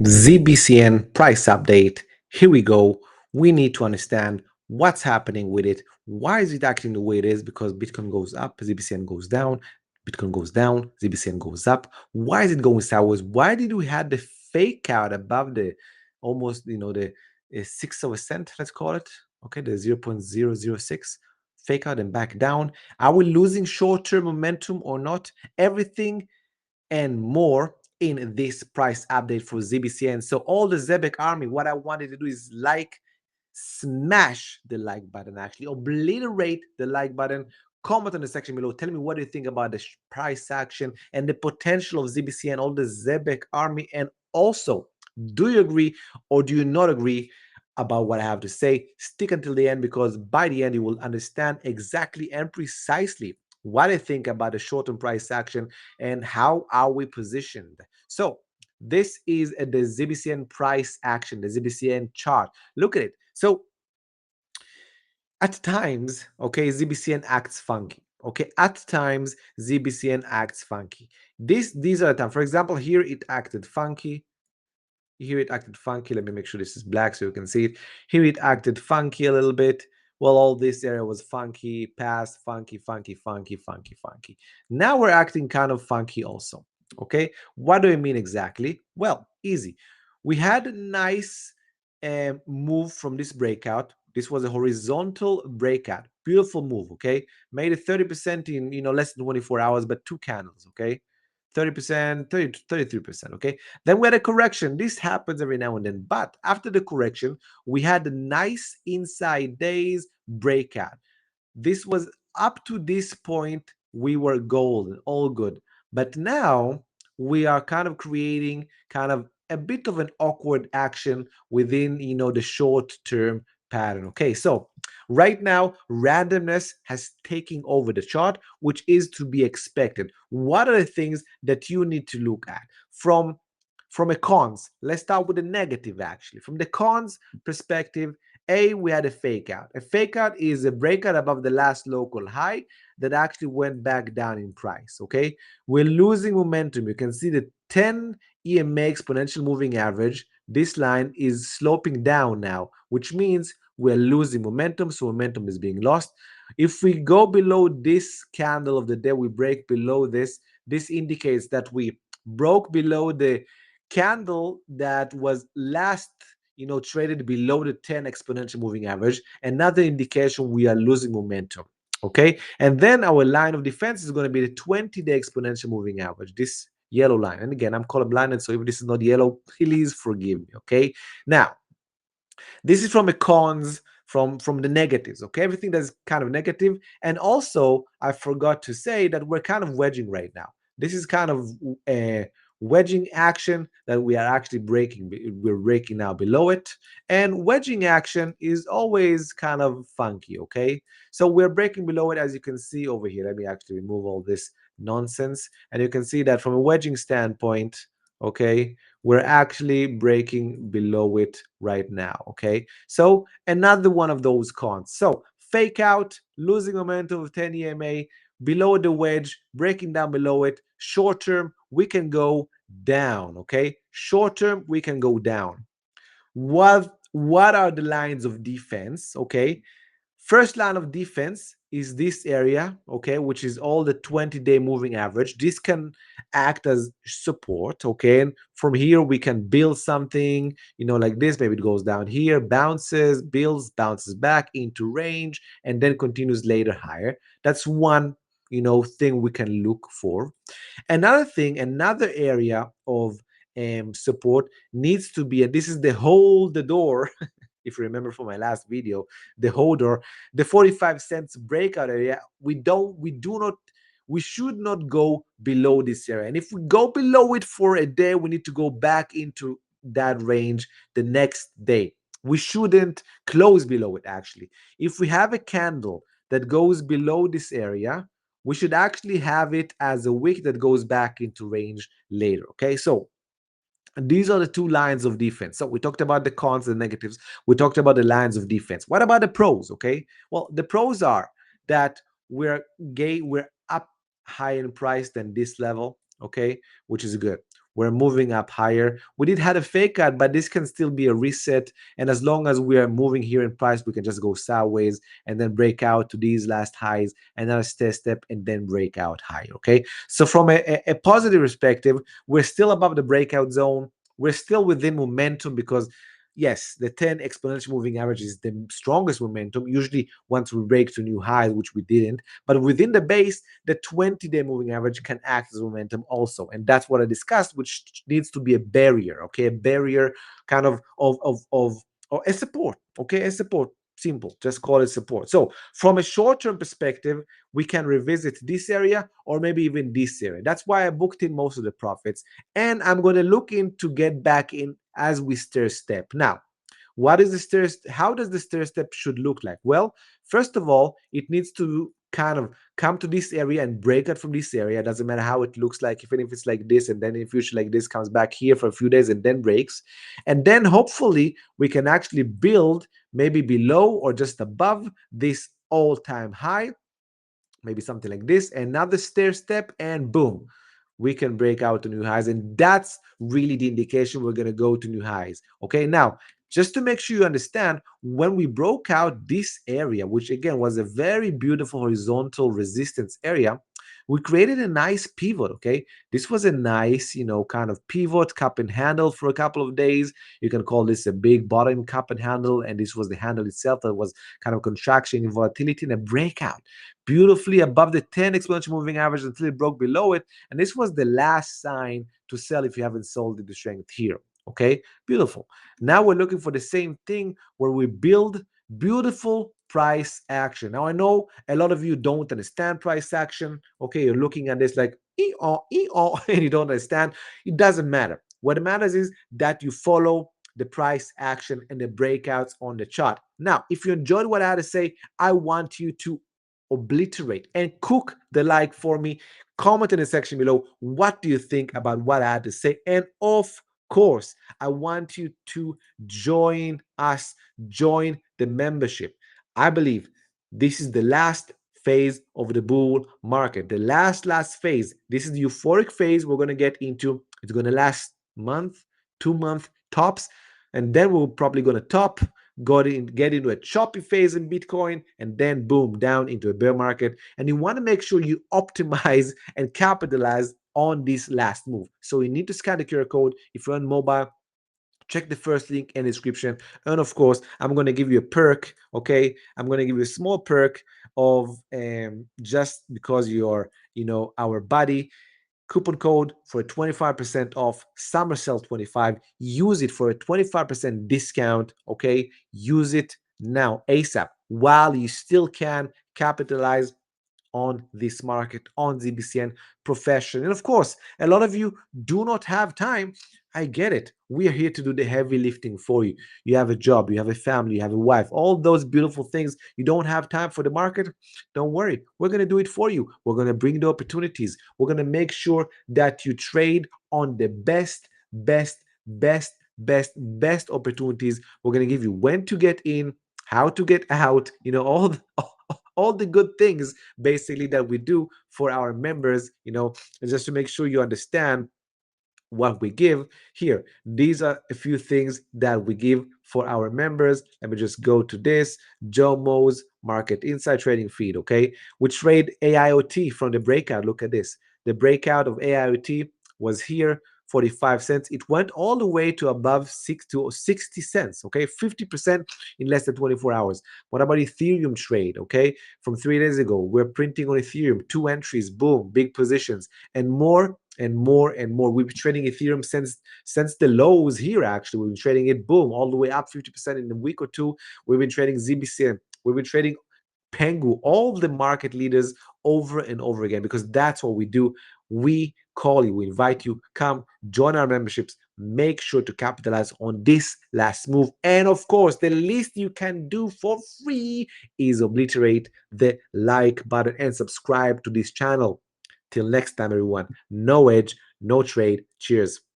ZBCN price update. Here we go. We need to understand what's happening with it. Why is it acting the way it is? Because Bitcoin goes up, ZBCN goes down, Bitcoin goes down, ZBCN goes up. Why is it going sideways? Why did we have the fake out above the almost, the sixth of a cent, let's call it? Okay, the 0.006 fake out and back down. Are we losing short-term momentum or not? Everything and more in this price update for ZBCN. So all the ZEBEC army, what I wanted to do is smash the like button, actually obliterate the like button. Comment on the section below. Tell me what do you think about the price action and the potential of ZBCN, all the ZEBEC army, and also, do you agree or do you not agree about what I have to say? Stick until the end, because by the end you will understand exactly and precisely what I think about the short-term price action and how are we positioned. So this is the ZBCN price action, the ZBCN chart. Look at it. So at times, okay, ZBCN acts funky. Okay, at times ZBCN acts funky. These are the times. For example, here it acted funky. Here it acted funky. Let me make sure this is black so you can see it. Here it acted funky a little bit. Well, all this area was funky, past, funky, funky, funky, funky, funky. Now we're acting kind of funky also. Okay, what do I mean exactly? Well, easy. We had a nice move from this breakout. This was a horizontal breakout. Beautiful move, okay? Made it 30% in, less than 24 hours, but two candles, okay? 30%, 33%, okay? Then we had a correction. This happens every now and then. But after the correction, we had a nice inside days breakout. This was up to this point, we were golden, all good. But now we are kind of creating kind of a bit of an awkward action within, the short-term pattern. Okay, so right now, randomness has taken over the chart, which is to be expected. What are the things that you need to look at from a cons? Let's start with the negative, actually. From the cons perspective, we had a fake out. A fake out is a breakout above the last local high that actually went back down in price, okay? We're losing momentum. You can see the 10 EMA exponential moving average. This line is sloping down now, which means we're losing momentum, so momentum is being lost. If we go below this candle of the day, we break below this, this indicates that we broke below the candle that was last traded below the 10 exponential moving average. Another indication we are losing momentum. Okay, and then our line of defense is going to be the 20-day exponential moving average, this yellow line. And again, I'm colorblind, so if this is not yellow, please forgive me. Okay, now this is from the cons, from the negatives. Okay, everything that's kind of negative. And also, I forgot to say that we're kind of wedging right now. This is kind of a wedging action that we are actually breaking. We're breaking now below it, and wedging action is always kind of funky. Okay, so we're breaking below it, as you can see over here. Let me actually remove all this nonsense, and you can see that from a wedging standpoint, okay, we're actually breaking below it right now. Okay, so another one of those cons. So fake out, losing momentum of 10 EMA, below the wedge, breaking down below it. Short term, we can go down. Okay, short term, we can go down. What are the lines of defense? Okay, first line of defense is this area, okay, which is all the 20-day moving average. This can act as support, okay, and from here we can build something, like this. Maybe it goes down here, bounces, builds, bounces back into range, and then continues later higher. That's one thing we can look for. Another thing, another area of support needs to be, and this is the hold the door if you remember from my last video, the holder, the 45 cents breakout area, we should not go below this area. And if we go below it for a day, we need to go back into that range the next day. We shouldn't close below it, actually. If we have a candle that goes below this area, we should actually have it as a wick that goes back into range later, okay? So these are the two lines of defense. So we talked about the cons and negatives. We talked about the lines of defense. What about the pros? Okay. Well, the pros are that we're up higher in price than this level. Okay, which is good. we're moving up higher. We did have a fake out, but this can still be a reset. And as long as we are moving here in price, we can just go sideways and then break out to these last highs, another step, and then break out higher. Okay. So from a positive perspective, we're still above the breakout zone. We're still within momentum because yes, the 10 exponential moving average is the strongest momentum, usually once we break to new highs, which we didn't. But within the base, the 20-day moving average can act as momentum also. And that's what I discussed, which needs to be a barrier, okay? A barrier kind of a support, okay? A support. Simple, just call it support. So from a short-term perspective, we can revisit this area or maybe even this area. That's why I booked in most of the profits. And I'm going to look in to get back in as we stair step. Now, what is the stair? How does the stair step should look like? Well, first of all, it needs to kind of come to this area and break out from this area. It doesn't matter how it looks like, even if it's like this, and then in future like this, comes back here for a few days and then breaks. And then hopefully we can actually build maybe below or just above this all-time high, maybe something like this, another stair step, and boom, we can break out to new highs. And that's really the indication we're going to go to new highs. Okay, now just to make sure you understand, when we broke out this area, which again was a very beautiful horizontal resistance area, we created a nice pivot. Okay, this was a nice, kind of pivot cup and handle for a couple of days. You can call this a big bottom cup and handle, and this was the handle itself that was kind of contraction in volatility and a breakout beautifully above the 10 exponential moving average until it broke below it. And this was the last sign to sell if you haven't sold the strength here. Okay, beautiful. Now we're looking for the same thing where we build beautiful price action. Now I know a lot of you don't understand price action. Okay, you're looking at this like and you don't understand. It doesn't matter. What matters is that you follow the price action and the breakouts on the chart. Now, if you enjoyed what I had to say, I want you to obliterate and cook the like for me. Comment in the section below, what do you think about what I had to say? And of course, I want you to join us, join the membership. I believe this is the last phase of the bull market, the last phase. This is the euphoric phase we're going to get into. It's going to last month, 2 month tops, and then we're probably going to top, get into a choppy phase in Bitcoin, and then boom, down into a bear market. And you want to make sure you optimize and capitalize on this last move. So you need to scan the QR code. If you're on mobile, check the first link in the description. And of course, I'm going to give you a perk. Okay, I'm going to give you a small perk of just because you're our buddy. Coupon code for a 25% off, summer sale 25. Use it for a 25% discount. Okay, use it now ASAP while you still can capitalize on this market, on ZBCN profession. And of course, a lot of you do not have time. I get it. We are here to do the heavy lifting for you. You have a job, you have a family, you have a wife, all those beautiful things. You don't have time for the market. Don't worry. We're going to do it for you. We're going to bring the opportunities. We're going to make sure that you trade on the best opportunities. We're going to give you when to get in, how to get out, all the good things basically that we do for our members, just to make sure you understand what we give here. These are a few things that we give for our members. Let me just go to this Joe Mo's market insight trading feed. Okay, we trade AIoT from the breakout. Look at this. The breakout of AIoT was here, 45 cents. It went all the way to above 60 cents. Okay, 50% in less than 24 hours. What about Ethereum trade? Okay, from 3 days ago, we're printing on Ethereum, 2 entries, boom, big positions, and more and more and more. We've been trading Ethereum since the lows here. Actually, we've been trading it, boom, all the way up 50% in a week or two. We've been trading ZBCN. We've been trading Pengu, all the market leaders over and over again, because that's what we do. We call you, we invite you, come join our memberships. Make sure to capitalize on this last move. And of course, the least you can do for free is obliterate the like button and subscribe to this channel. Till next time, everyone, no edge, no trade. Cheers.